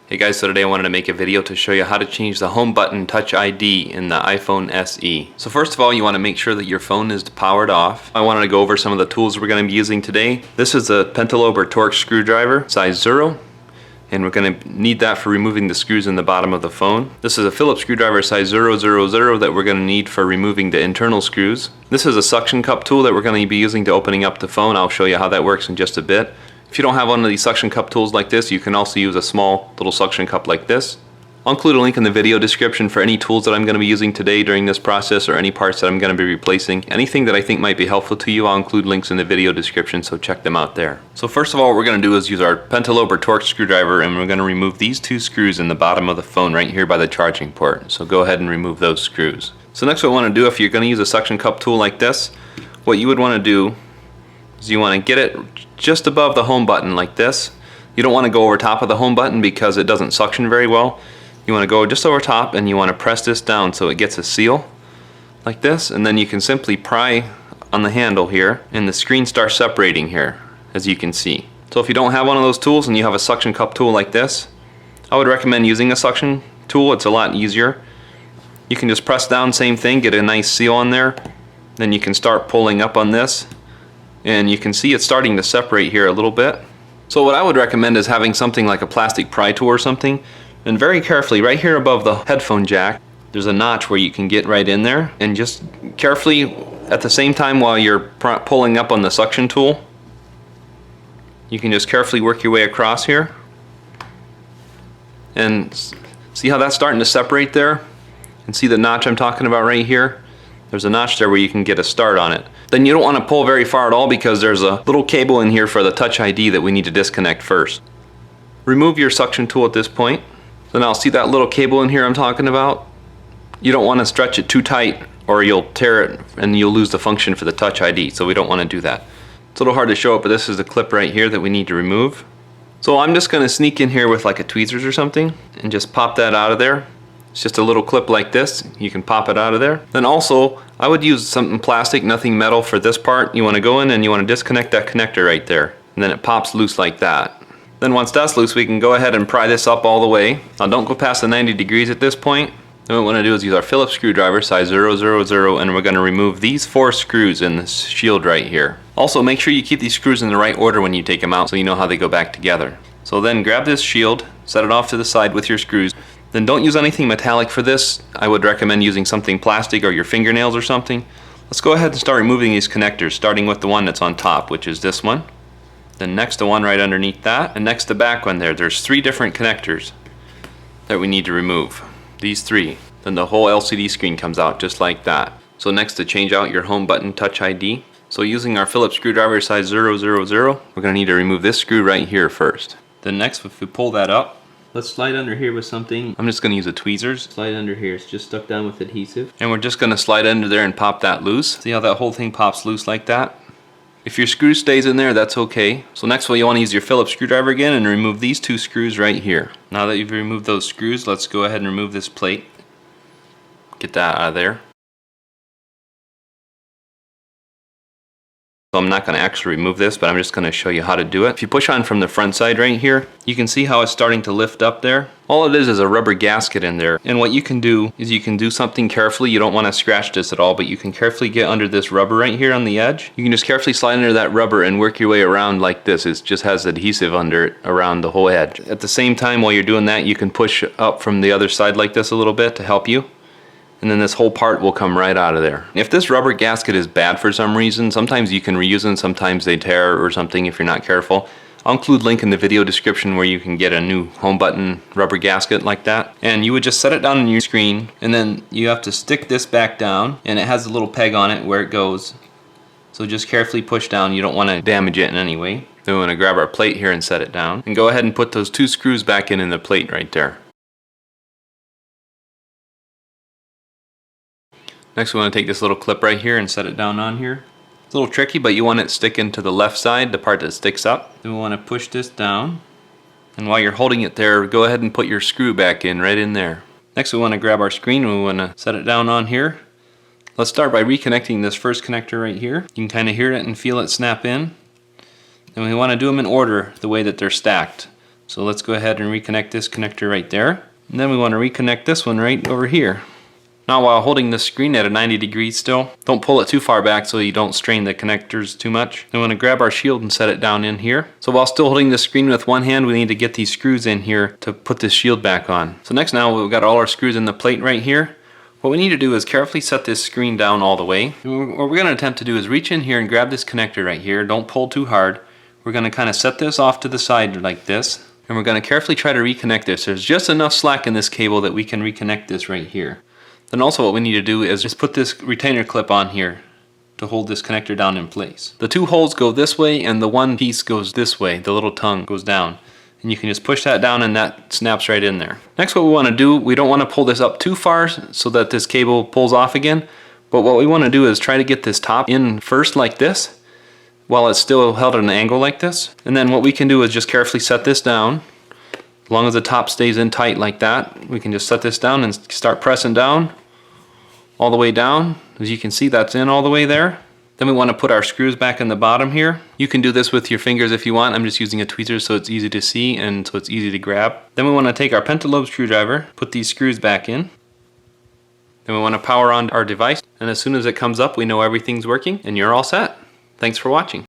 Hey guys, so today I wanted to make a video to show you how to change the home button Touch ID in the iPhone SE. So first of all, you want to make sure that your phone is powered off. I wanted to go over some of the tools we're going to be using today. This is a pentalobe or Torx screwdriver, size 0. And we're going to need that for removing the screws in the bottom of the phone. This is a Phillips screwdriver size 000 that we're going to need for removing the internal screws. This is a suction cup tool that we're going to be using to opening up the phone. I'll show you how that works in just a bit. If you don't have one of these suction cup tools like this, you can also use a small little suction cup like this. I'll include a link in the video description for any tools that I'm going to be using today during this process, or any parts that I'm going to be replacing. Anything that I think might be helpful to you, I'll include links in the video description, so check them out there. So first of all, what we're going to do is use our pentalobe or Torx screwdriver, and we're going to remove these two screws in the bottom of the phone right here by the charging port. So go ahead and remove those screws. So next what I want to do, if you're going to use a suction cup tool like this, what you would want to do is you want to get it just above the home button like this. You don't want to go over top of the home button because it doesn't suction very well. You want to go just over top and you want to press this down so it gets a seal like this, and then you can simply pry on the handle here and the screen starts separating here, as you can see. So if you don't have one of those tools and you have a suction cup tool like this, I would recommend using a suction tool. It's a lot easier. You can just press down, same thing, get a nice seal on there. Then you can start pulling up on this and you can see it's starting to separate here a little bit. So what I would recommend is having something like a plastic pry tool or something, and very carefully right here above the headphone jack there's a notch where you can get right in there, and just carefully at the same time while you're pulling up on the suction tool, you can just carefully work your way across here and see how that's starting to separate there, and see the notch I'm talking about right here. There's a notch there where you can get a start on it. Then you don't want to pull very far at all because there's a little cable in here for the Touch ID that we need to disconnect first. Remove your suction tool at this point. Then I'll see that little cable in here I'm talking about. You don't want to stretch it too tight or you'll tear it and you'll lose the function for the Touch ID, so we don't want to do that. It's a little hard to show it, but this is the clip right here that we need to remove. So I'm just going to sneak in here with like a tweezers or something and just pop that out of there. It's just a little clip like this. You can pop it out of there. Then also, I would use something plastic, nothing metal for this part. You want to go in and you want to disconnect that connector right there. And then it pops loose like that. Then once that's loose, we can go ahead and pry this up all the way. Now don't go past the 90 degrees at this point. Then what we want to do is use our Phillips screwdriver, size 000, and we're going to remove these 4 screws in this shield right here. Also, make sure you keep these screws in the right order when you take them out so you know how they go back together. So then grab this shield, set it off to the side with your screws. Then don't use anything metallic for this. I would recommend using something plastic or your fingernails or something. Let's go ahead and start removing these connectors, starting with the one that's on top, which is this one. Then next the one right underneath that, and next the back one there. There's 3 different connectors that we need to remove. These 3. Then the whole LCD screen comes out just like that. So next, to change out your home button Touch ID. So using our Phillips screwdriver size 000, we're going to need to remove this screw right here first. Then next, if we pull that up, let's slide under here with something. I'm just going to use a tweezers. Slide under here. It's just stuck down with adhesive. And we're just going to slide under there and pop that loose. See how that whole thing pops loose like that? If your screw stays in there, that's okay. So next, you want to use your Phillips screwdriver again and remove these 2 screws right here. Now that you've removed those screws, let's go ahead and remove this plate. Get that out of there. So I'm not going to actually remove this, but I'm just going to show you how to do it. If you push on from the front side right here, you can see how it's starting to lift up there. All it is a rubber gasket in there. And what you can do is you can do something carefully. You don't want to scratch this at all, but you can carefully get under this rubber right here on the edge. You can just carefully slide under that rubber and work your way around like this. It just has adhesive under it around the whole edge. At the same time, while you're doing that, you can push up from the other side like this a little bit to help you. And then this whole part will come right out of there. If this rubber gasket is bad for some reason, sometimes you can reuse them, sometimes they tear or something if you're not careful. I'll include a link in the video description where you can get a new home button rubber gasket like that. And you would just set it down on your screen, and then you have to stick this back down, and it has a little peg on it where it goes. So just carefully push down. You don't want to damage it in any way. Then we want to grab our plate here and set it down. And go ahead and put those 2 screws back in the plate right there. Next, we want to take this little clip right here and set it down on here. It's a little tricky, but you want it sticking to the left side, the part that sticks up. Then we want to push this down. And while you're holding it there, go ahead and put your screw back in, right in there. Next, we want to grab our screen and we want to set it down on here. Let's start by reconnecting this first connector right here. You can kind of hear it and feel it snap in. And we want to do them in order, the way that they're stacked. So let's go ahead and reconnect this connector right there. And then we want to reconnect this one right over here. Now while holding the screen at a 90 degrees still, don't pull it too far back so you don't strain the connectors too much. Then we want to grab our shield and set it down in here. So while still holding the screen with one hand, we need to get these screws in here to put this shield back on. So next, now we've got all our screws in the plate right here. What we need to do is carefully set this screen down all the way. And what we're going to attempt to do is reach in here and grab this connector right here. Don't pull too hard. We're going to kind of set this off to the side like this. And we're going to carefully try to reconnect this. There's just enough slack in this cable that we can reconnect this right here. Then also what we need to do is just put this retainer clip on here to hold this connector down in place. The two holes go this way and the one piece goes this way. The little tongue goes down. And you can just push that down and that snaps right in there. Next, what we want to do, we don't want to pull this up too far so that this cable pulls off again. But what we want to do is try to get this top in first like this while it's still held at an angle like this. And then what we can do is just carefully set this down. As long as the top stays in tight like that, we can just set this down and start pressing down all the way down. As you can see, that's in all the way there. Then we want to put our screws back in the bottom here. You can do this with your fingers if you want. I'm just using a tweezer so it's easy to see and so it's easy to grab. Then we want to take our pentalobe screwdriver, put these screws back in. Then we want to power on our device, and as soon as it comes up, we know everything's working and you're all set. Thanks for watching.